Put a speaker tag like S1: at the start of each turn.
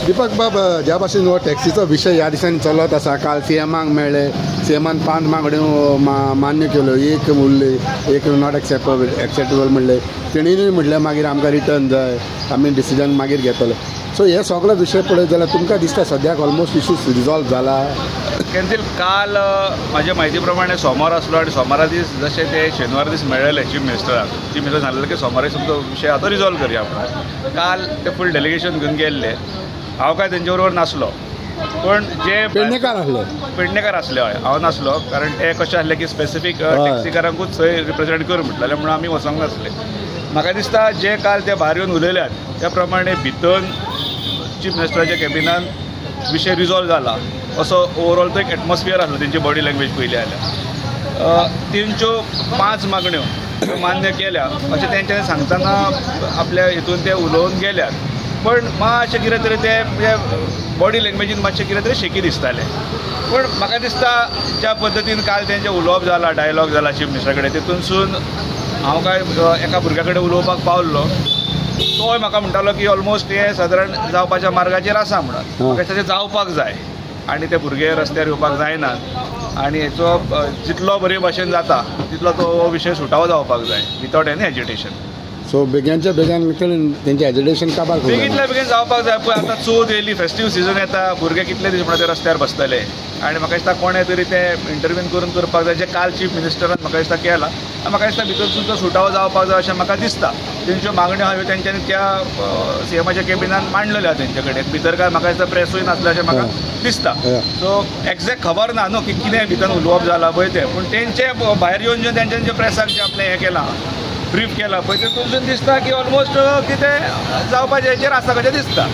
S1: दीपक बाब, ज्या भाशेन हो टॅक्सीचो विशय ह्या दिसांनी चलत आसा, काल सीएमाक मेळ्ळे, सीएमान 5 मागण्यो मान्य केल्यो, एक उरली, एक नॉट एक्सेप्टेबल म्हणले, तेणीय म्हणलें मागीर आमकां रिटर्न जाय, आमी डिसिजन मागीर घेतले. सो हे सगळे विशय पळयत जाल्यार तुमकां दिसता सद्याक ऑलमोस्ट इशू रिजॉल्व जाला.
S2: कॅन्सील काल म्हाज्या म्हायती प्रमाणे सोमार आसलो आनी सोमारा दीस जशें ते शेनवार दीस मेळ्ळेले चीफ मिनिस्टर सांगलेलें की सोमारा तुमचो विशय आतां रिजॉल्व करया म्हणून. काल ते फूल डेलिगेशन घेवन गेल्ले. हांव काय तेंचे बरोबर नासलो, पण जे पेडणेकार आसले हय, हांव नासलो, कारण ते कशें आसलें की स्पेसिफीक टॅक्सीकारांकूच थंय रिप्रेझेंट कर म्हणटाले म्हणून आमी वचोंक नासले. म्हाका दिसता जे काल ते भायर येवन उलयल्यात त्या प्रमाणे भितर चीफ मिनिस्टराच्या कॅबिनान विशय रिजॉल्व जाला असो ओवरऑल तो एक एटमॉस्फियर आसलो. तेंची बॉडी लँग्वेज पयली जाल्यार तेंच्यो 5 मागण्यो मान्य केल्या अशें तेंच्यांनी सांगतना आपल्या हितून ते उलोवन गेल्यात. पण मातशें कितें तरी ते बॉडी लँग्वेजीन मातशें कितें तरी शेकी दिसतालें. पण म्हाका दिसता ज्या पद्दतीन काल तेंचें उलोवप जाला, डायलॉग जाला चीफ मिनिस्टरा कडेन, तितूनसून हांव काय एका भुरग्या कडेन उलोवपाक पावल्लो, तोय म्हाका म्हणटालो की ऑलमोस्ट हे सादारण जावपाच्या मार्गाचेर आसा म्हणून. म्हाका ताचें जावपाक जाय आनी ते भुरगे रस्त्यार येवपाक जायनात आनी हेचो जितलो बरे भाशेन जाता तितलो तो विशय सुटावो जावपाक जाय विथआउट एनी एजिटेशन.
S1: सो बेगीनच्या बेगीन तेंचें एजिटेशन काबार
S2: बेगींतल्या बेगीन जावपाक जाय. पळय आतां चवथ येयली, फेस्टीव सिजन येता, भुरगे कितले दीस म्हणून ते रस्त्यार बसतले आनी म्हाका दिसता कोणें तरी ते इंटरव्यून करून करपाक जाय, जे काल चीफ मिनिस्टरान म्हाका दिसता केला. म्हाका दिसता भितरसून तो सुटावो जावपाक जाय अशें म्हाका दिसता. तेंच्यो मागण्यो हांवें तेंच्यांनी त्या सीएमाच्या कॅबिनान मांडलेल्या तेंचे कडेन. भितर काय म्हाका दिसता प्रेसूय नासलें अशें म्हाका दिसता. सो एक्झॅक्ट खबर ना न्हू की कितें भितर उलोवप जालां पळय तें, पूण तेंचे भायर येवन जे तेंच्यांनी जे प्रेसाक जे आपलें हें केलां, ब्रीफ केला पळय, तेतूनसून दिसता की ऑलमोस्ट कितें जावपाचें हेचेर आसा कशें दिसता.